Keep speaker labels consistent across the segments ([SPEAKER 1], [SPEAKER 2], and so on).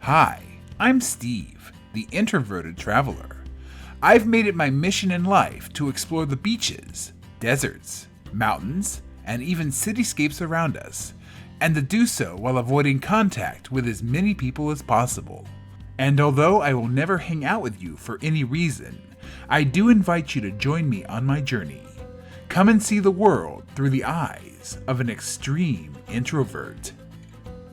[SPEAKER 1] Hi, I'm Steve, the introverted traveler. I've made it my mission in life to explore the beaches, deserts, mountains, and even cityscapes around us, and to do so while avoiding contact with as many people as possible. And although I will never hang out with you for any reason, I do invite you to join me on my journey. Come and see the world through the eyes of an extreme introvert.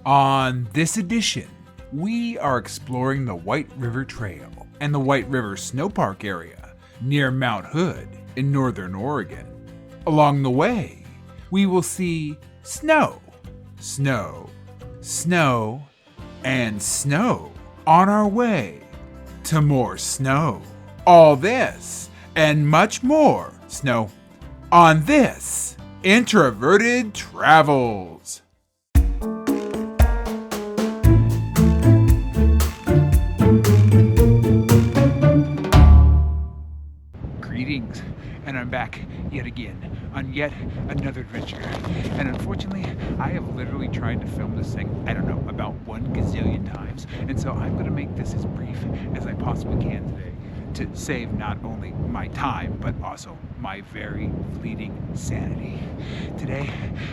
[SPEAKER 1] On this edition, we are exploring the White River Trail and the White River Sno-Park area near Mount Hood in northern Oregon. Along the way, we will see snow, snow, snow, and snow on our way to more snow. All this and much more snow on this Introverted Travels. Greetings, and I'm back yet again on yet another adventure. And unfortunately, I have literally tried to film this thing, I don't know, about 1 gazillion times. And so I'm going to make this as brief as I possibly can today to save not only my time, but also my very fleeting sanity. Today,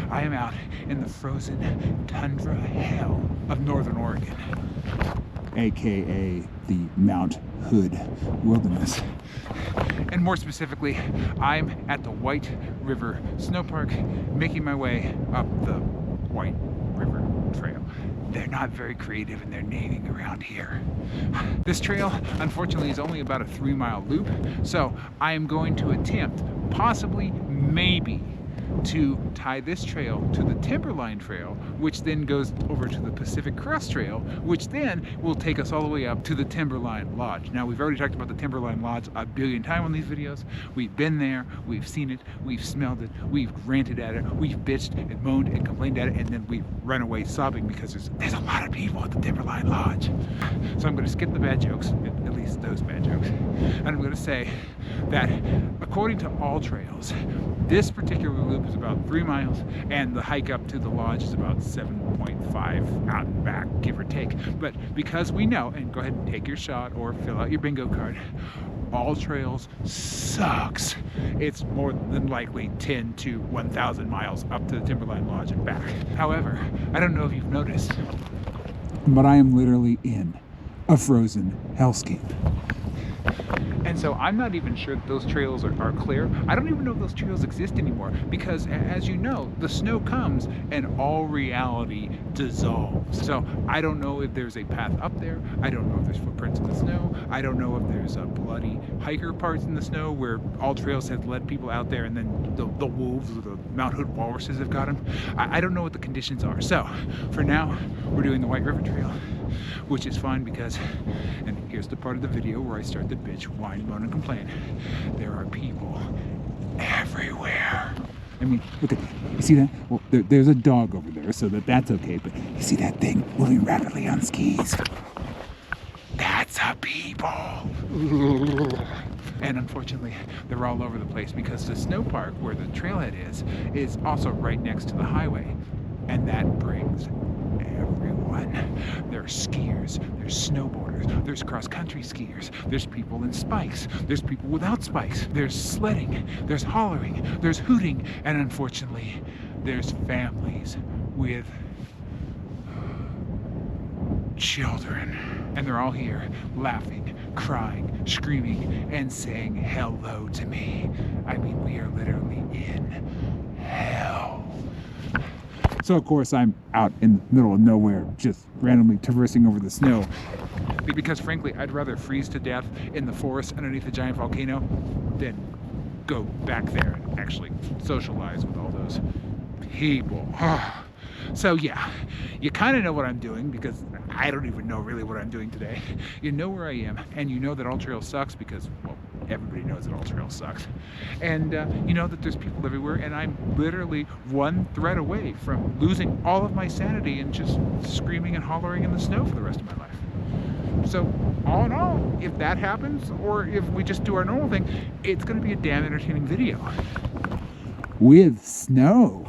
[SPEAKER 1] I am out in the frozen tundra hell of northern Oregon, aka the Mount Hood wilderness. And more specifically, I'm at the White River Sno-Park, making my way up the White River Trail. They're not very creative in their naming around here. This trail, unfortunately, is only about a 3-mile loop, so I am going to attempt, possibly, maybe, to tie this trail to the Timberline Trail, which then goes over to the Pacific Crest Trail, which then will take us all the way up to the Timberline Lodge. Now, we've already talked about the Timberline Lodge a billion times on these videos. We've been there, we've seen it, we've smelled it, we've ranted at it, we've bitched and moaned and complained at it, and then we've run away sobbing because there's a lot of people at the Timberline Lodge. So I'm going to skip the bad jokes, at least those bad jokes, and I'm going to say that according to all trails, this particular loop is about 3 miles, and the hike up to the lodge is about 7.5 out and back, give or take. But because we know, and go ahead and take your shot or fill out your bingo card, all trails sucks. It's more than likely 10 to 1,000 miles up to the Timberline Lodge and back. However, I don't know if you've noticed, but I am literally in a frozen hellscape. And so I'm not even sure that those trails are clear. I don't even know if those trails exist anymore because, as you know, the snow comes and all reality dissolves. So I don't know if there's a path up there. I don't know if there's footprints in the snow. I don't know if there's a bloody hiker parts in the snow where all trails have led people out there and then the wolves or the Mount Hood walruses have got them. I don't know what the conditions are. So for now, we're doing the White River Trail, which is fine because, and here's the part of the video where I start to bitch, whine, moan, and complain. There are people everywhere. I mean, look at that. You see that? Well, there's a dog over there, so that's okay, but you see that thing moving rapidly on skis? That's a people. And unfortunately, they're all over the place because the Sno-Park, where the trailhead is also right next to the highway. And that brings everyone. There are skiers, there's snowboarders, there's cross-country skiers, there's people in spikes, there's people without spikes, there's sledding, there's hollering, there's hooting, and unfortunately, there's families with children. And they're all here laughing, crying, screaming, and saying hello to me. I mean, we are literally in hell. So of course I'm out in the middle of nowhere, just randomly traversing over the snow. Because frankly, I'd rather freeze to death in the forest underneath a giant volcano than go back there and actually socialize with all those people. So yeah, you kind of know what I'm doing because I don't even know really what I'm doing today. You know where I am, and you know that all trail sucks because, well, everybody knows that all trail sucks. And you know that there's people everywhere, and I'm literally one thread away from losing all of my sanity and just screaming and hollering in the snow for the rest of my life. So all in all, if that happens, or if we just do our normal thing, it's going to be a damn entertaining video. With snow.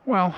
[SPEAKER 1] Well,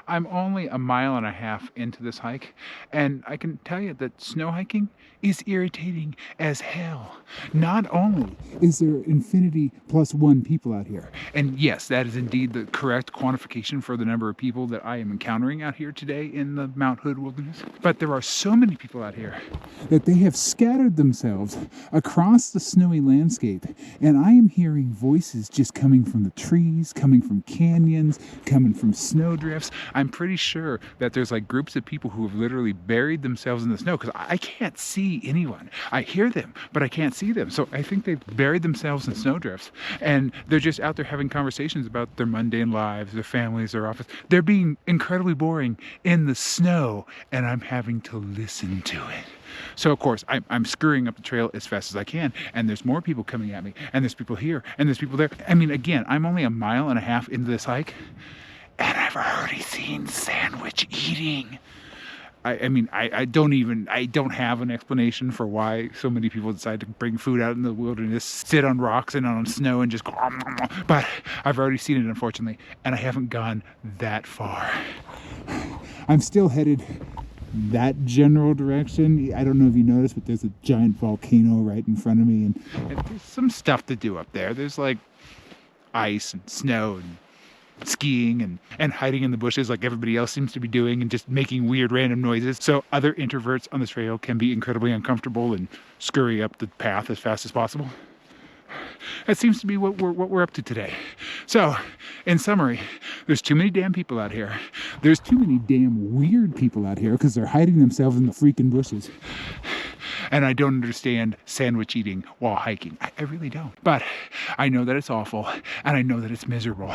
[SPEAKER 1] I'm only a mile and a half into this hike, and I can tell you that snow hiking is irritating as hell. Not only is there infinity plus one people out here, and yes, that is indeed the correct quantification for the number of people that I am encountering out here today in the Mount Hood wilderness, but there are so many people out here that they have scattered themselves across the snowy landscape, and I am hearing voices just coming from the trees, coming from canyons, coming from snowdrifts. I'm pretty sure that there's like groups of people who have literally buried themselves in the snow because I can't see anyone. I hear them, but I can't see them. So I think they've buried themselves in snowdrifts, and they're just out there having conversations about their mundane lives, their families, their office. They're being incredibly boring in the snow, and I'm having to listen to it. So of course I'm scurrying up the trail as fast as I can, and there's more people coming at me, and there's people here, and there's people there. I mean, again, I'm only a mile and a half into this hike, and I've already seen sandwich eating. I don't have an explanation for why so many people decide to bring food out in the wilderness, sit on rocks and on snow and just go, but I've already seen it, unfortunately, and I haven't gone that far. I'm still headed that general direction. I don't know if you noticed, but there's a giant volcano right in front of me, and there's some stuff to do up there. There's like ice and snow and skiing and hiding in the bushes like everybody else seems to be doing, and just making weird random noises. So other introverts on the trail can be incredibly uncomfortable and scurry up the path as fast as possible. That seems to be what we're up to today. So, in summary, there's too many damn people out here. There's too many damn weird people out here because they're hiding themselves in the freaking bushes. And I don't understand sandwich eating while hiking. I really don't. But I know that it's awful, and I know that it's miserable.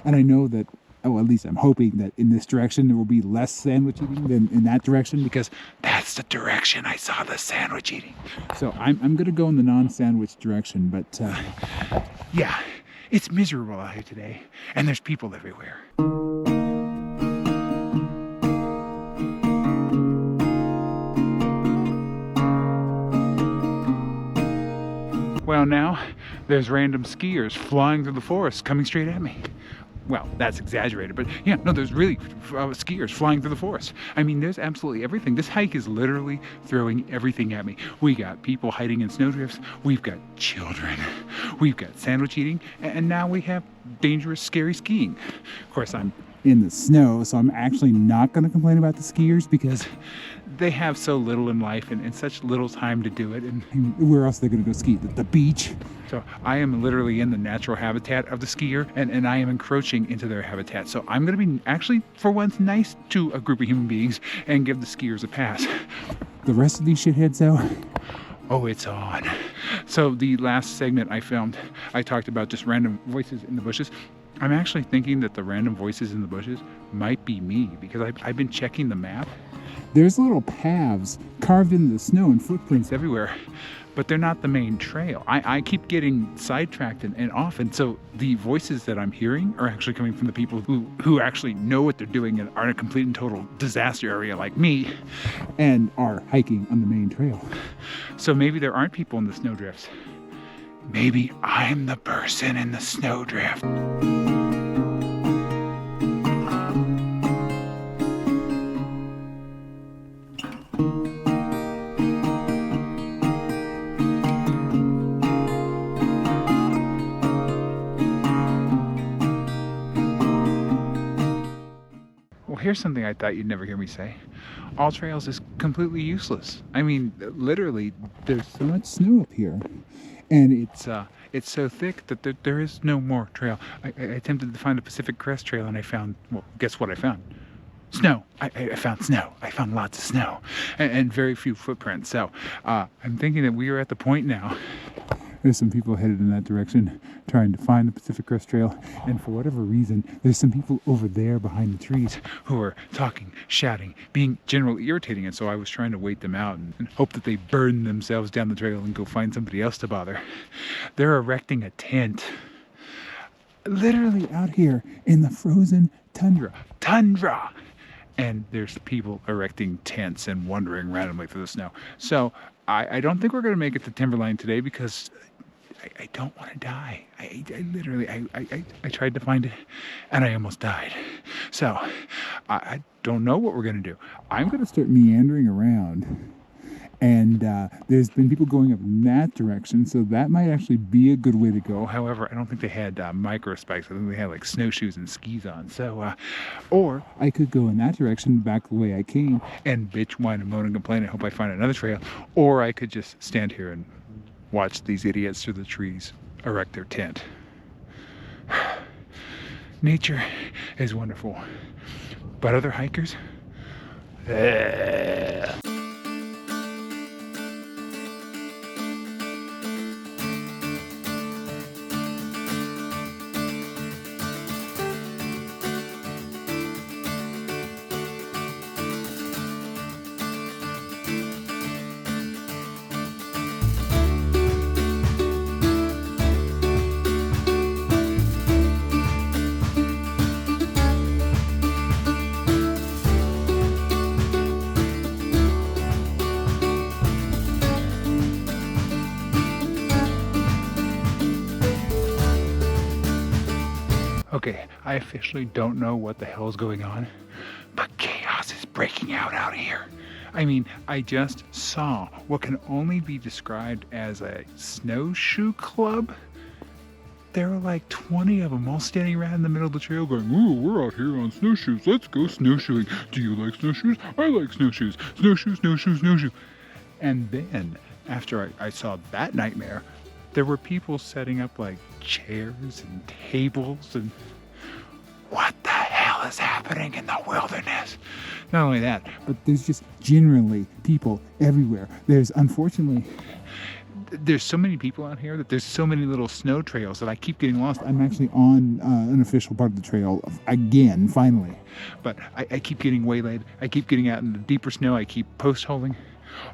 [SPEAKER 1] And I know that, oh, at least I'm hoping that in this direction there will be less sandwich eating than in that direction, because that's the direction I saw the sandwich eating. So I'm going to go in the non-sandwich direction, but yeah, it's miserable out here today, and there's people everywhere. Well, now there's random skiers flying through the forest coming straight at me. Well, that's exaggerated, but yeah, no, there's really skiers flying through the forest. I mean, there's absolutely everything. This hike is literally throwing everything at me. We got people hiding in snowdrifts. We've got children. We've got sandwich eating. And now we have dangerous, scary skiing. Of course, I'm in the snow, so I'm actually not going to complain about the skiers because they have so little in life and such little time to do it. And where else are they going to go ski? The beach? So I am literally in the natural habitat of the skier, and I am encroaching into their habitat. So I'm going to be actually, for once, nice to a group of human beings and give the skiers a pass. The rest of these shitheads, though, oh, it's on. So the last segment I filmed, I talked about just random voices in the bushes. I'm actually thinking that the random voices in the bushes might be me, because I've been checking the map. There's little paths carved into the snow and footprints everywhere, but they're not the main trail. I keep getting sidetracked and off, and so the voices that I'm hearing are actually coming from the people who actually know what they're doing and are in a complete and total disaster area like me, and are hiking on the main trail. So maybe there aren't people in the snowdrifts. Maybe I'm the person in the snowdrift. Well, here's something I thought you'd never hear me say. All trails is completely useless. I mean, literally, there's so much snow up here, and it's so thick that there is no more trail. I attempted to find the Pacific Crest Trail, and I found, well, guess what I found? Snow. I found snow. I found lots of snow, and very few footprints. So I'm thinking that we are at the point now. There's some people headed in that direction trying to find the Pacific Crest Trail, and for whatever reason, there's some people over there behind the trees who are talking, shouting, being generally irritating, and so I was trying to wait them out and hope that they burn themselves down the trail and go find somebody else to bother. They're erecting a tent literally out here in the frozen tundra. And there's people erecting tents and wandering randomly through the snow. So I don't think we're going to make it to Timberline today, because I don't want to die. I literally tried to find it, and I almost died. So I don't know what we're going to do. I'm going to start meandering around. And there's been people going up in that direction, so that might actually be a good way to go. However, I don't think they had micro spikes. I think they had like snowshoes and skis on. So, or I could go in that direction back the way I came and bitch, whine, and moan and complain and hope I find another trail. Or I could just stand here and watch these idiots through the trees erect their tent. Nature is wonderful, but other hikers? Okay, I officially don't know what the hell is going on, but chaos is breaking out here. I mean, I just saw what can only be described as a snowshoe club. There were like 20 of them all standing around in the middle of the trail going, "Ooh, we're out here on snowshoes. Let's go snowshoeing. Do you like snowshoes? I like snowshoes. Snowshoes, snowshoes, snowshoe." And then, after I saw that nightmare, there were people setting up like chairs and tables and what the hell is happening in the wilderness? Not only that, but there's just generally people everywhere. There's so many people out here that there's so many little snow trails that I keep getting lost. I'm actually on an official part of the trail again, finally. But I keep getting waylaid. I keep getting out in the deeper snow. I keep post-holing,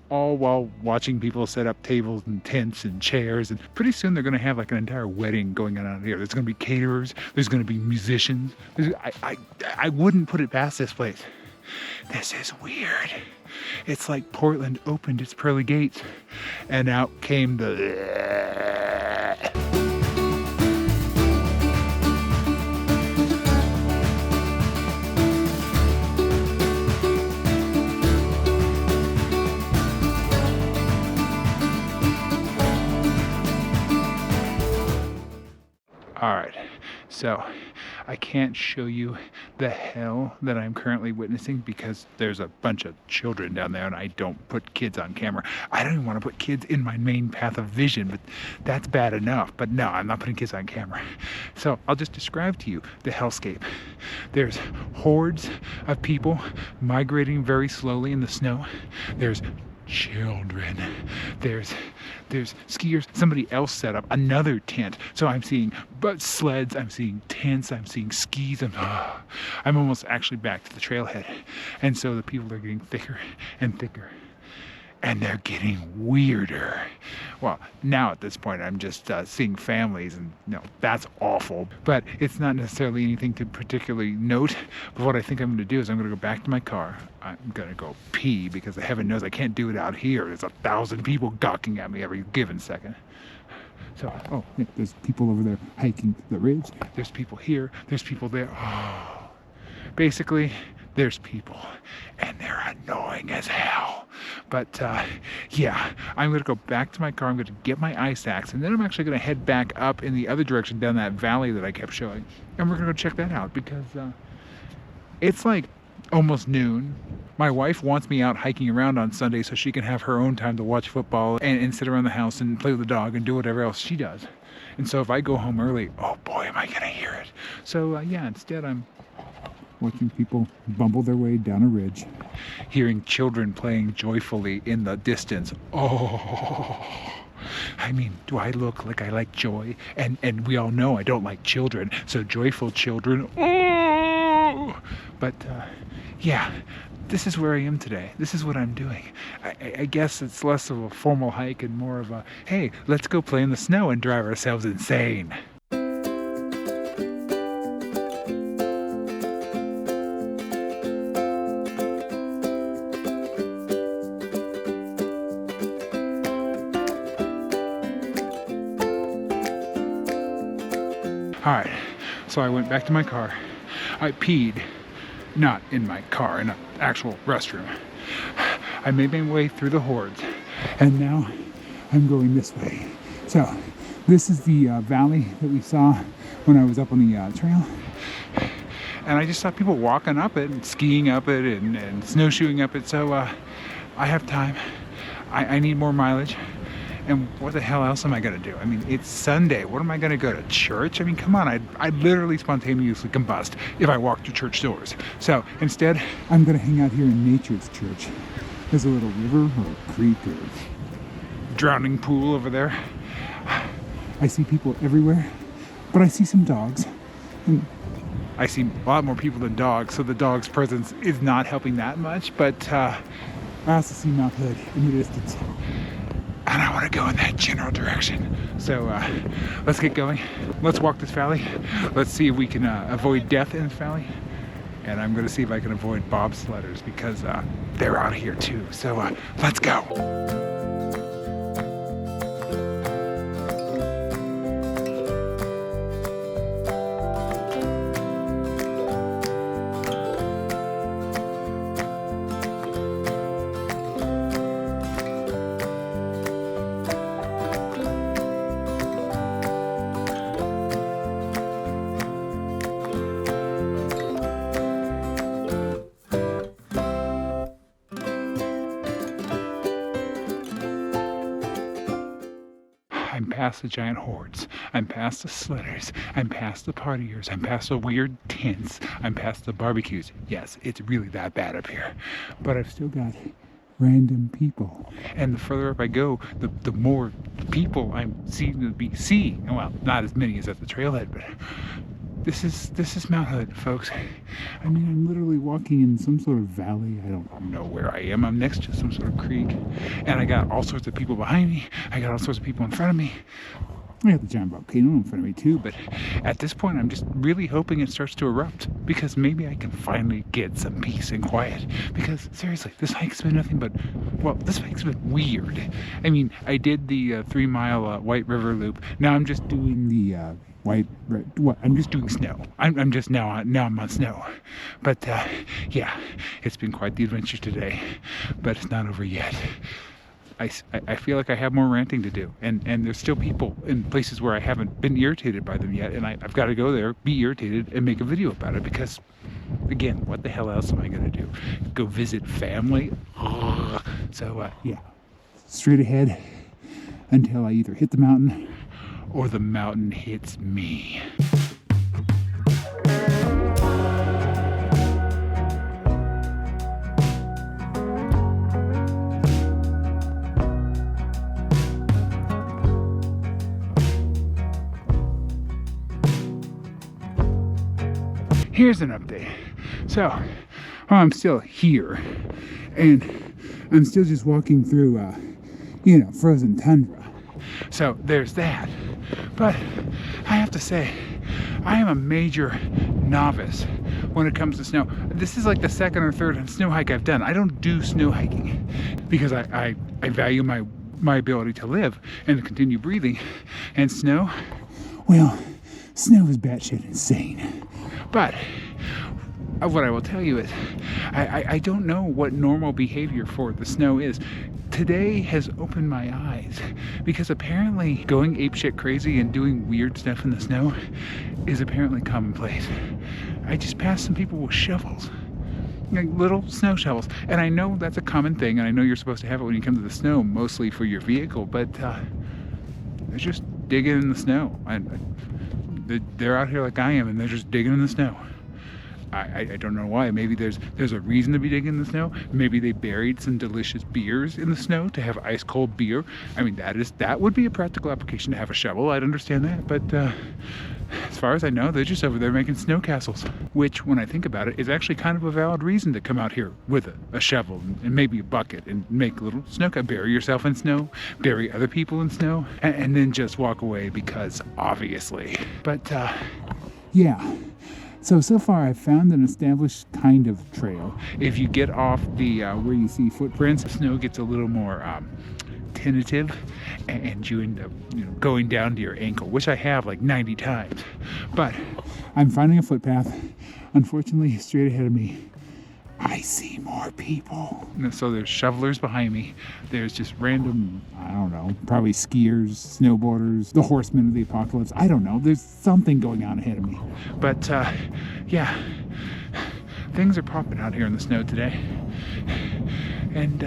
[SPEAKER 1] all while watching people set up tables and tents and chairs. And pretty soon they're going to have like an entire wedding going on out here. There's going to be caterers. There's going to be musicians. I wouldn't put it past this place. This is weird. It's like Portland opened its pearly gates and out came the... All right, so I can't show you the hell that I'm currently witnessing because there's a bunch of children down there and I don't put kids on camera. I don't even want to put kids in my main path of vision, but that's bad enough. But no, I'm not putting kids on camera. So I'll just describe to you the hellscape. There's hordes of people migrating very slowly in the snow. There's children. There's skiers. Somebody else set up another tent. So I'm seeing sleds, I'm seeing tents, I'm seeing skis. I'm almost actually back to the trailhead. And so the people are getting thicker and thicker. And they're getting weirder. Well, now at this point, I'm just seeing families, and that's awful. But it's not necessarily anything to particularly note. But what I think I'm going to do is I'm going to go back to my car. I'm going to go pee because heaven knows I can't do it out here. There's 1,000 people gawking at me every given second. So, yeah, there's people over there hiking the ridge. There's people here. There's people there. Basically, there's people, and they're annoying as hell. But yeah, I'm going to go back to my car. I'm going to get my ice axe, and then I'm actually going to head back up in the other direction down that valley that I kept showing. And we're going to go check that out because it's like almost noon. My wife wants me out hiking around on Sunday so she can have her own time to watch football and sit around the house and play with the dog and do whatever else she does. And so if I go home early, oh boy, am I going to hear it. So yeah, instead I'm watching people bumble their way down a ridge, hearing children playing joyfully in the distance. I mean, do I look like I like joy? And we all know I don't like children, so joyful children. But yeah, this is where I am today. This is what I'm doing. I guess it's less of a formal hike and more of a, hey, let's go play in the snow and drive ourselves insane. All right, so I went back to my car. I peed not in my car, in an actual restroom. I made my way through the hordes, and now I'm going this way. So this is the valley that we saw when I was up on the trail. And I just saw people walking up it and skiing up it and snowshoeing up it. So I have time. I need more mileage. And what the hell else am I going to do? I mean, it's Sunday. What am I going to go to church? I mean, come on. I'd literally spontaneously combust if I walked through church doors. So instead, I'm going to hang out here in nature's church. There's a little river or a creek or drowning pool over there. I see people everywhere, but I see some dogs. And I see a lot more people than dogs, so the dog's presence is not helping that much, but I also see Mount Hood in the distance. And I want to go in that general direction. So let's get going. Let's walk this valley. Let's see if we can avoid death in this valley. And I'm going to see if I can avoid bobsledders because they're out here too. So let's go. I'm past the giant hordes. I'm past the sledders. I'm past the partiers. I'm past the weird tents. I'm past the barbecues. Yes, it's really that bad up here. But I've still got random people. And the further up I go, the more people I'm seeing. Well, not as many as at the trailhead, but this is Mount Hood, folks. I mean, I'm literally walking in some sort of valley. I don't know where I am. I'm next to some sort of creek. And I got all sorts of people behind me. I got all sorts of people in front of me. I got the giant volcano in front of me too, but at this point I'm just really hoping it starts to erupt because maybe I can finally get some peace and quiet. Because seriously, this hike's been nothing but, well, this hike's been weird. I mean, I did the 3-mile White River loop. Now I'm just doing the I'm just doing snow. I'm just now I'm on snow. But yeah, it's been quite the adventure today, but it's not over yet. I feel like I have more ranting to do, and there's still people in places where I haven't been irritated by them yet, and I've got to go there, be irritated, and make a video about it because, again, what the hell else am I going to do? Go visit family? Ugh. So yeah, straight ahead until I either hit the mountain or the mountain hits me. Here's an update. So, I'm still here, and I'm still just walking through, frozen tundra. So there's that. But I have to say, I am a major novice when it comes to snow. This is like the second or third snow hike I've done. I don't do snow hiking because I value my ability to live and to continue breathing. And snow, well, snow is batshit insane. But what I will tell you is, I don't know what normal behavior for the snow is. Today has opened my eyes because apparently going apeshit crazy and doing weird stuff in the snow is apparently commonplace. I just passed some people with shovels, like little snow shovels, and I know that's a common thing, and I know you're supposed to have it when you come to the snow, mostly for your vehicle, but they're just digging in the snow. They're out here like I am, and they're just digging in the snow. I don't know why. Maybe there's a reason to be digging in the snow. Maybe they buried some delicious beers in the snow to have ice cold beer. I mean, that would be a practical application to have a shovel. I'd understand that. But as far as I know, they're just over there making snow castles, which, when I think about it, is actually kind of a valid reason to come out here with a shovel and maybe a bucket and make a little snow, bury yourself in snow, bury other people in snow, and then just walk away because obviously. But yeah. So far I've found an established kind of trail. If you get off the where you see footprints, the snow gets a little more tentative, and you end up, going down to your ankle, which I have like 90 times. But I'm finding a footpath. Unfortunately, straight ahead of me, I see more people. So there's shovelers behind me. There's just random, I don't know, probably skiers, snowboarders, the horsemen of the apocalypse. I don't know. There's something going on ahead of me. But yeah, things are popping out here in the snow today. And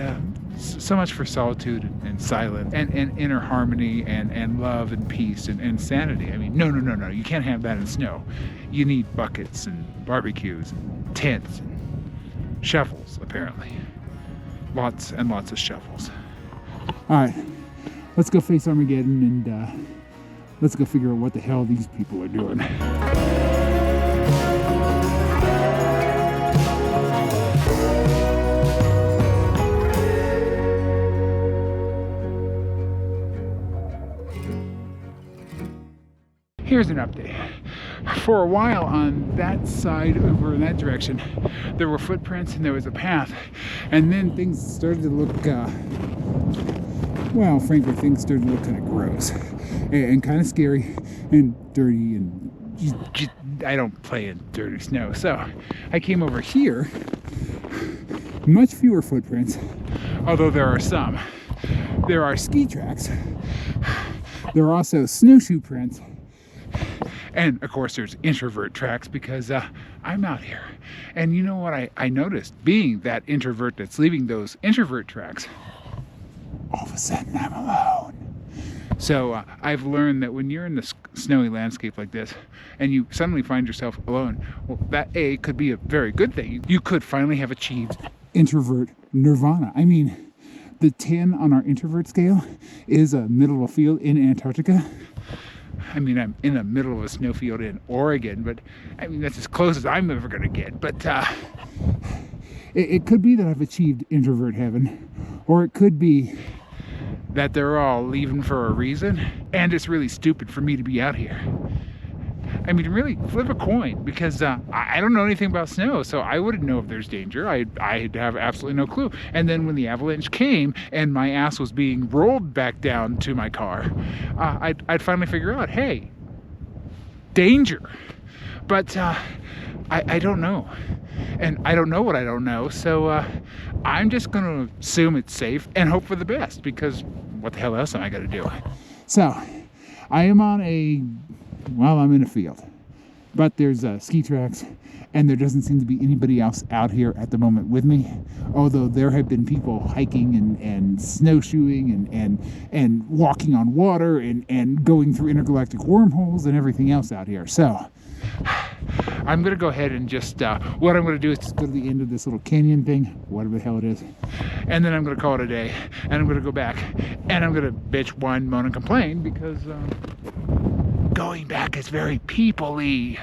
[SPEAKER 1] so much for solitude and silence and inner harmony and love and peace and sanity. I mean, no. You can't have that in snow. You need buckets and barbecues and tents and shovels, apparently. Lots and lots of shovels. All right, let's go face Armageddon and let's go figure out what the hell these people are doing. Here's an update. For a while on that side over in that direction, there were footprints and there was a path. And then things started to look, well, frankly, things started to look kind of gross and kind of scary and dirty. And I don't play in dirty snow. So I came over here, much fewer footprints, although there are some. There are ski tracks. There are also snowshoe prints. And of course there's introvert tracks because I'm out here. And you know what I noticed? Being that introvert that's leaving those introvert tracks, all of a sudden I'm alone. So I've learned that when you're in the snowy landscape like this and you suddenly find yourself alone, well, that could be a very good thing. You could finally have achieved introvert nirvana. I mean, the 10 on our introvert scale is a middle of a field in Antarctica. I mean, I'm in the middle of a snowfield in Oregon, but I mean, that's as close as I'm ever going to get. But it could be that I've achieved introvert heaven, or it could be that they're all leaving for a reason, and it's really stupid for me to be out here. I mean, really, flip a coin, because I don't know anything about snow, so I wouldn't know if there's danger. I'd have absolutely no clue. And then when the avalanche came and my ass was being rolled back down to my car, I'd finally figure out, hey, danger. But I don't know. And I don't know what I don't know, so I'm just going to assume it's safe and hope for the best, because what the hell else am I going to do? So, I am on I'm in a field, but there's ski tracks, and there doesn't seem to be anybody else out here at the moment with me, although there have been people hiking and snowshoeing and walking on water and going through intergalactic wormholes and everything else out here. So I'm going to go ahead and just, what I'm going to do is just go to the end of this little canyon thing, whatever the hell it is, and then I'm going to call it a day, and I'm going to go back, and I'm going to bitch, whine, moan, and complain, because going back is very people-y.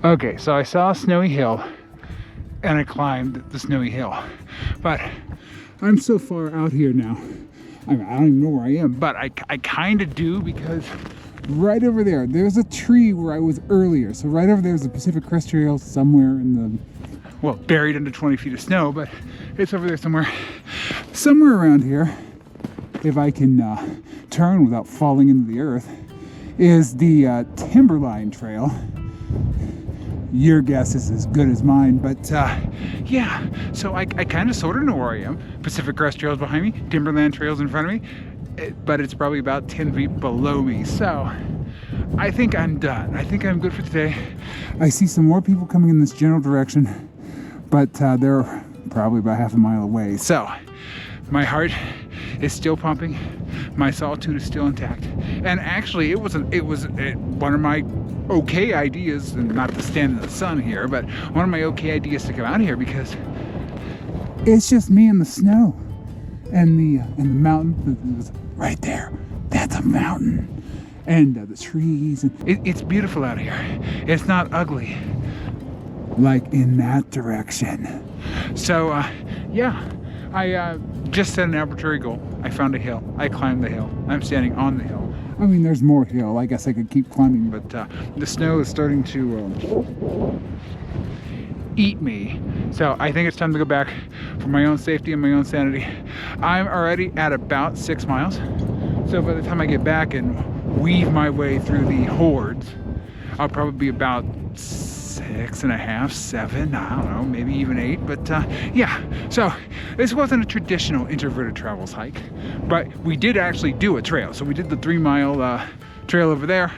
[SPEAKER 1] Okay, so I saw a snowy hill and I climbed the snowy hill, but I'm so far out here now. I don't even know where I am, but I kind of do, because right over there's a tree where I was earlier. So right over there's the Pacific Crest Trail somewhere in the, well, buried under 20 feet of snow, but it's over there somewhere around here. If I can turn without falling into the earth, is the Timberline Trail. Your guess is as good as mine, but yeah, so I kind of sort of know where I am. Pacific Crest Trail's behind me, Timberland Trail's in front of me, but it's probably about 10 feet below me, so I think I'm done. I think I'm good for today. I see some more people coming in this general direction, but they're probably about half a mile away, so my heart is still pumping, my solitude is still intact, and actually it was one of my okay ideas, and not to stand in the sun here, but one of my okay ideas to come out here, because it's just me and the snow and the mountain right there. That's a mountain, And the trees. It's beautiful out here. It's not ugly like in that direction. So yeah, I just set an arbitrary goal. I found a hill. I climbed the hill. I'm standing on the hill. I mean, there's more hill. I guess I could keep climbing, but the snow is starting to eat me. So I think it's time to go back for my own safety and my own sanity. I'm already at about 6 miles. So by the time I get back and weave my way through the hordes, I'll probably be about 6.5, 7, I don't know, maybe even 8. But yeah, so this wasn't a traditional introverted travels hike, but we did actually do a trail. So we did the 3-mile trail over there.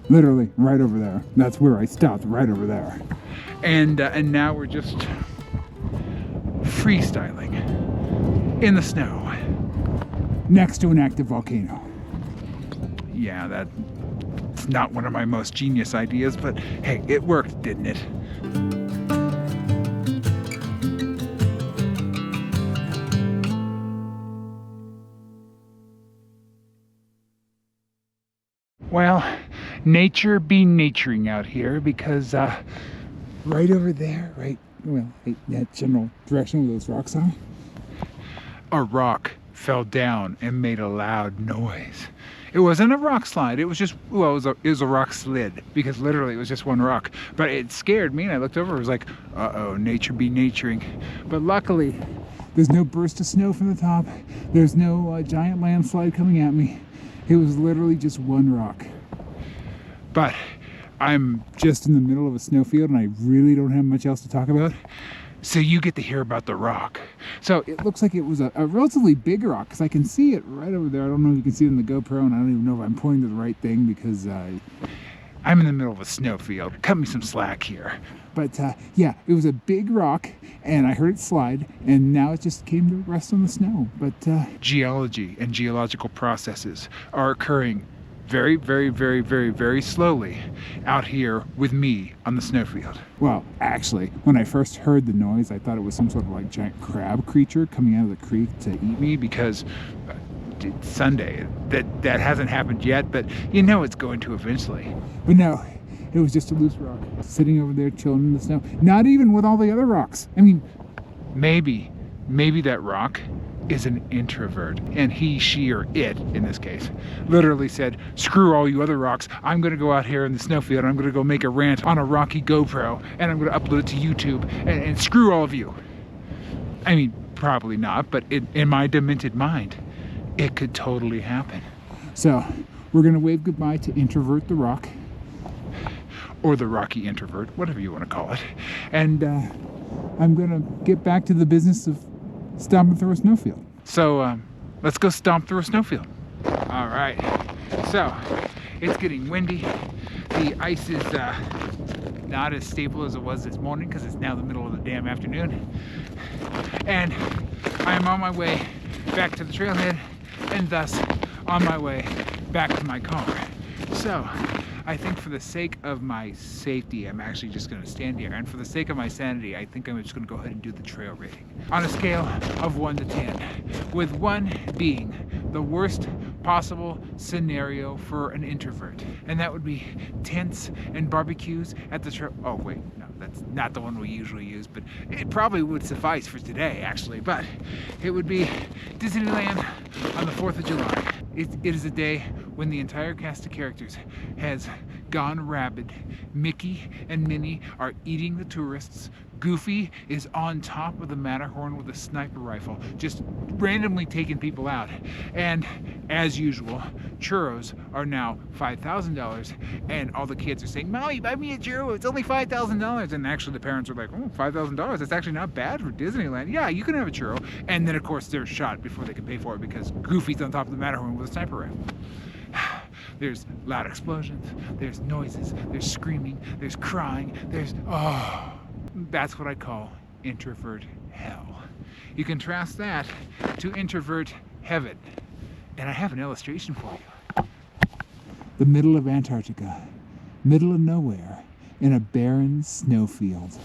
[SPEAKER 1] Literally right over there. That's where I stopped, right over there. And now we're just freestyling in the snow next to an active volcano. Yeah, that's not one of my most genius ideas, but hey, it worked, didn't it? Well, nature be naturing out here, because right over there, right that general direction where those rocks are, a rock fell down and made a loud noise. It wasn't a rock slide. It was just, well, it was a rock slid, because literally it was just one rock. But it scared me, and I looked over. It was like, uh-oh, nature be naturing. But luckily, there's no burst of snow from the top. There's no giant landslide coming at me. It was literally just one rock. But I'm just in the middle of a snowfield, and I really don't have much else to talk about. So you get to hear about the rock. So it looks like it was a relatively big rock, because I can see it right over there. I don't know if you can see it in the GoPro, and I don't even know if I'm pointing to the right thing, because I'm in the middle of a snowfield. Cut me some slack here. But yeah, it was a big rock, and I heard it slide, and now it just came to rest on the snow. But geology and geological processes are occurring very, very, very, very, very slowly out here with me on the snowfield. Well, actually, when I first heard the noise, I thought it was some sort of like giant crab creature coming out of the creek to eat me, because it's Sunday. That hasn't happened yet, but you know it's going to eventually. But no, it was just a loose rock sitting over there chilling in the snow. Not even with all the other rocks. I mean, maybe that rock is an introvert, and he, she, or it, in this case, literally said, screw all you other rocks, I'm gonna go out here in the snowfield, I'm gonna go make a rant on a rocky GoPro, and I'm gonna upload it to YouTube, and screw all of you. I mean, probably not, but in my demented mind, it could totally happen. So, we're gonna wave goodbye to Introvert the Rock, or the Rocky Introvert, whatever you wanna call it, and I'm gonna get back to the business of stomping through a snowfield. So let's go stomp through a snowfield. All right, so it's getting windy. The ice is not as stable as it was this morning, because it's now the middle of the damn afternoon. And I'm on my way back to the trailhead, and thus on my way back to my car. So I think for the sake of my safety, I'm actually just going to stand here. And for the sake of my sanity, I think I'm just going to go ahead and do the trail rating. On a scale of 1 to 10, with 1 being the worst possible scenario for an introvert. And that would be tents and barbecues at the trail. Oh, wait, no, that's not the one we usually use, but it probably would suffice for today, actually. But it would be Disneyland on the 4th of July. It is a day when the entire cast of characters has gone rabid. Mickey and Minnie are eating the tourists. Goofy is on top of the Matterhorn with a sniper rifle, just randomly taking people out. And as usual, churros are now $5,000, and all the kids are saying, "Mommy, buy me a churro, it's only $5,000. And actually the parents are like, oh, $5,000, that's actually not bad for Disneyland. Yeah, you can have a churro. And then of course they're shot before they can pay for it, because Goofy's on top of the Matterhorn with a sniper rifle. There's loud explosions, there's noises, there's screaming, there's crying, there's, oh, that's what I call introvert hell. You contrast that to introvert heaven, and I have an illustration for you. The middle of Antarctica, middle of nowhere, in a barren snowfield.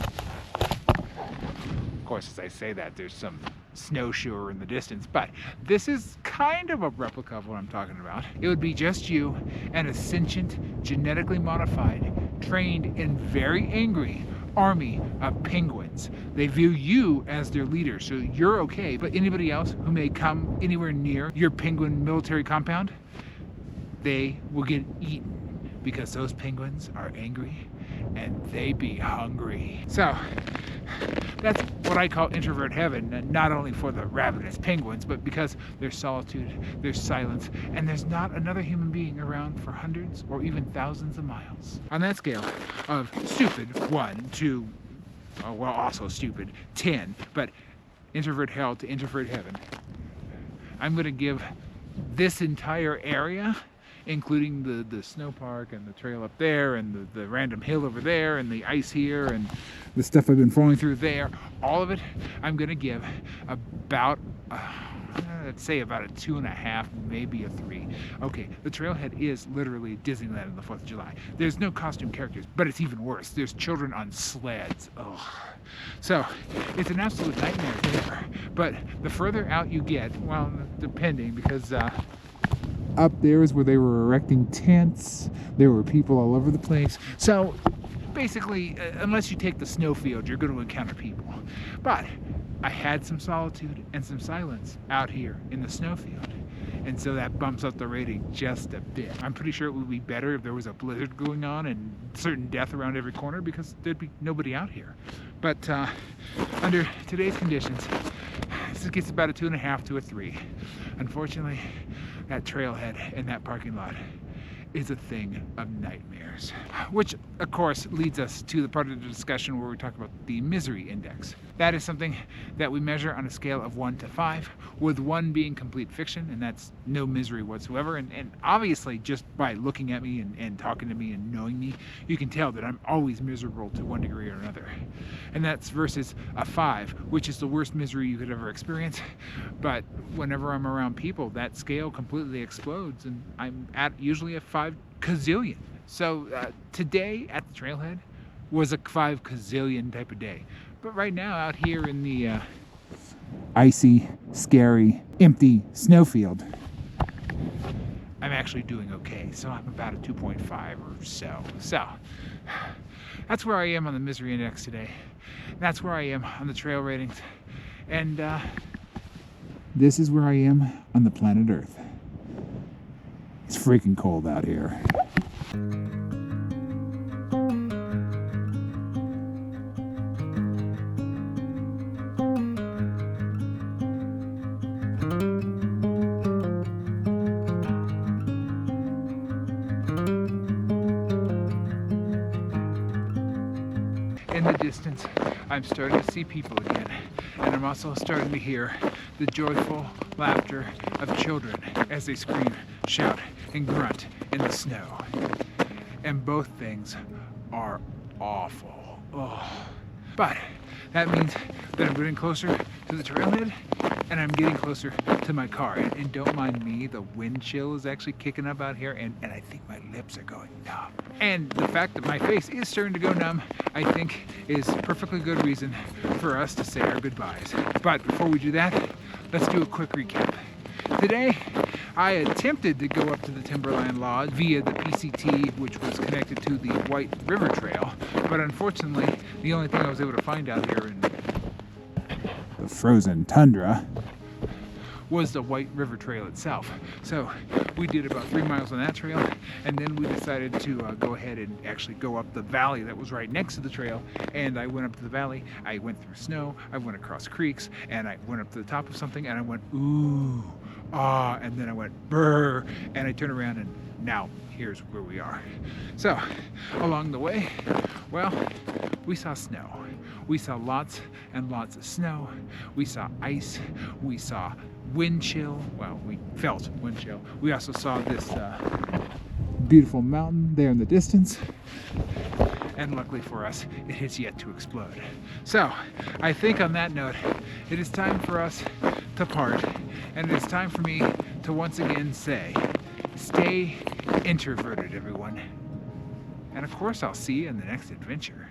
[SPEAKER 1] Of course, as I say that, there's some snowshoer in the distance, but this is kind of a replica of what I'm talking about. It would be just you and a sentient, genetically modified, trained and very angry army of penguins. They view you as their leader, so you're okay, but anybody else who may come anywhere near your penguin military compound, they will get eaten because those penguins are angry and they be hungry. So that's what I call introvert heaven, not only for the ravenous penguins, but because there's solitude, there's silence, and there's not another human being around for hundreds or even thousands of miles. On that scale of stupid 1 to, well, also stupid 10, but introvert hell to introvert heaven, I'm gonna give this entire area, including the snow park and the trail up there and the random hill over there and the ice here and the stuff I've been falling through there, all of it, I'm gonna give about, I'd say about a 2.5, maybe a 3. Okay, the trailhead is literally Disneyland on the 4th of July. There's no costume characters, but it's even worse. There's children on sleds. Ugh. So it's an absolute nightmare there. But the further out you get, well, depending, because up there is where they were erecting tents. There were people all over the place. So basically, unless you take the snowfield, you're going to encounter people. But I had some solitude and some silence out here in the snowfield. And so that bumps up the rating just a bit. I'm pretty sure it would be better if there was a blizzard going on and certain death around every corner, because there'd be nobody out here. But under today's conditions, this gets about a 2.5 to a 3. Unfortunately, that trailhead and that parking lot is a thing of nightmares. Which, of course, leads us to the part of the discussion where we talk about the misery index. That is something that we measure on a scale of 1 to 5, with 1 being complete fiction, and that's no misery whatsoever. And obviously, just by looking at me and talking to me and knowing me, you can tell that I'm always miserable to one degree or another. And that's versus a 5, which is the worst misery you could ever experience. But whenever I'm around people, that scale completely explodes, and I'm at usually a 5 gazillion. So today at the trailhead was a 5 gazillion type of day. But right now out here in the icy, scary, empty snowfield, I'm actually doing okay. So I'm about a 2.5 or so. So that's where I am on the misery index today. That's where I am on the trail ratings. And this is where I am on the planet Earth. It's freaking cold out here. In the distance, I'm starting to see people again, and I'm also starting to hear the joyful laughter of children as they scream, shout, and grunt in the snow. And both things are awful. Oh. But that means that I'm getting closer to the trailhead, and I'm getting closer to my car. And don't mind me, the wind chill is actually kicking up out here, and I think my lips are going numb. And the fact that my face is starting to go numb, I think, is perfectly good reason for us to say our goodbyes. But before we do that, let's do a quick recap. Today, I attempted to go up to the Timberline Lodge via the PCT, which was connected to the White River Trail, but unfortunately, the only thing I was able to find out here in the frozen tundra was the White River Trail itself. So we did about 3 miles on that trail, and then we decided to go ahead and actually go up the valley that was right next to the trail. And I went up to the valley, I went through snow, I went across creeks, and I went up to the top of something, and I went, ooh, ah, and then I went, brr, and I turned around, and now here's where we are. So along the way, well, we saw snow. We saw lots and lots of snow. We saw ice. We saw wind chill. Well, we felt wind chill. We also saw this beautiful mountain there in the distance. And luckily for us, it has yet to explode. So I think on that note, it is time for us to part. And it is time for me to once again say, stay introverted, everyone. And of course, I'll see you in the next adventure.